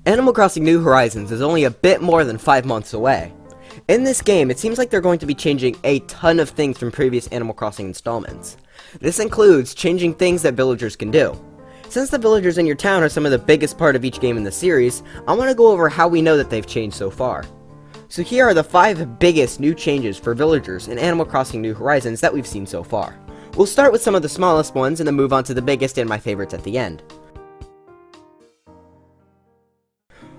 Animal Crossing New Horizons is only a bit more than 5 months away. In this game, it seems like they're going to be changing a ton of things from previous Animal Crossing installments. This includes changing things that villagers can do. Since the villagers in your town are some of the biggest part of each game in the series, I want to go over how we know that they've changed so far. So here are the 5 biggest new changes for villagers in Animal Crossing New Horizons that we've seen so far. We'll start with some of the smallest ones and then move on to the biggest and my favorites at the end.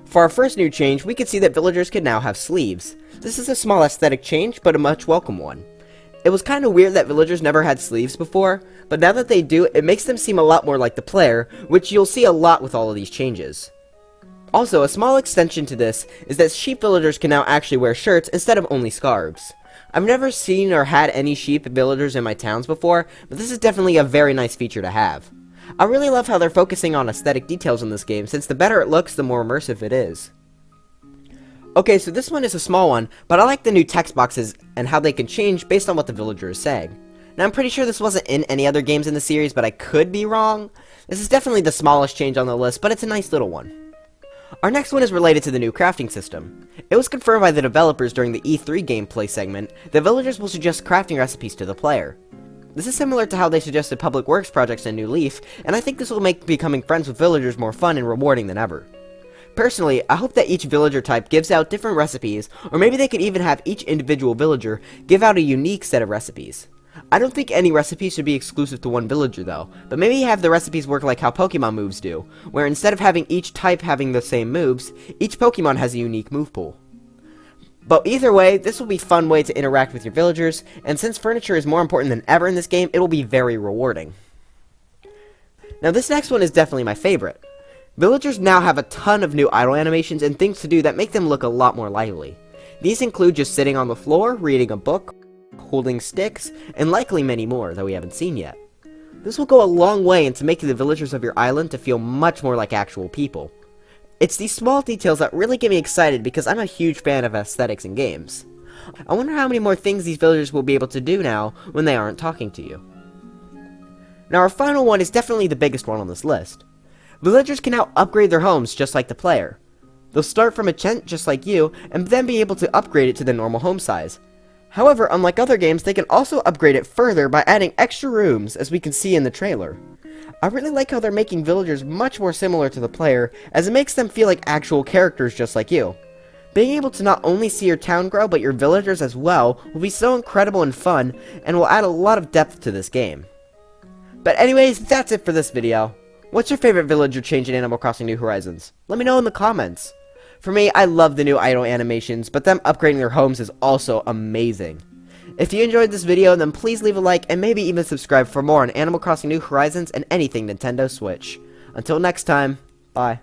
For our first new change, we can see that villagers can now have sleeves. This is a small aesthetic change, but a much welcome one. It was kinda weird that villagers never had sleeves before, but now that they do, it makes them seem a lot more like the player, which you'll see a lot with all of these changes. Also, a small extension to this is that sheep villagers can now actually wear shirts instead of only scarves. I've never seen or had any sheep villagers in my towns before, but this is definitely a very nice feature to have. I really love how they're focusing on aesthetic details in this game, since the better it looks, the more immersive it is. Okay, so this one is a small one, but I like the new text boxes and how they can change based on what the villager is saying. Now, I'm pretty sure this wasn't in any other games in the series, but I could be wrong. This is definitely the smallest change on the list, but it's a nice little one. Our next one is related to the new crafting system. It was confirmed by the developers during the E3 gameplay segment that villagers will suggest crafting recipes to the player. This is similar to how they suggested public works projects in New Leaf, and I think this will make becoming friends with villagers more fun and rewarding than ever. Personally, I hope that each villager type gives out different recipes, or maybe they could even have each individual villager give out a unique set of recipes. I don't think any recipes should be exclusive to one villager though, but maybe have the recipes work like how Pokemon moves do, where instead of having each type having the same moves, each Pokemon has a unique move pool. But either way, this will be a fun way to interact with your villagers, and since furniture is more important than ever in this game, it will be very rewarding. Now this next one is definitely my favorite. Villagers now have a ton of new idle animations and things to do that make them look a lot more lively. These include just sitting on the floor, reading a book, holding sticks, and likely many more that we haven't seen yet. This will go a long way into making the villagers of your island to feel much more like actual people. It's these small details that really get me excited because I'm a huge fan of aesthetics in games. I wonder how many more things these villagers will be able to do now when they aren't talking to you. Now our final one is definitely the biggest one on this list. Villagers can now upgrade their homes just like the player. They'll start from a tent just like you, and then be able to upgrade it to the normal home size. However, unlike other games, they can also upgrade it further by adding extra rooms, as we can see in the trailer. I really like how they're making villagers much more similar to the player, as it makes them feel like actual characters just like you. Being able to not only see your town grow, but your villagers as well, will be so incredible and fun, and will add a lot of depth to this game. But anyways, that's it for this video. What's your favorite villager change in Animal Crossing New Horizons? Let me know in the comments. For me, I love the new idle animations, but them upgrading their homes is also amazing. If you enjoyed this video, then please leave a like and maybe even subscribe for more on Animal Crossing New Horizons and anything Nintendo Switch. Until next time, bye.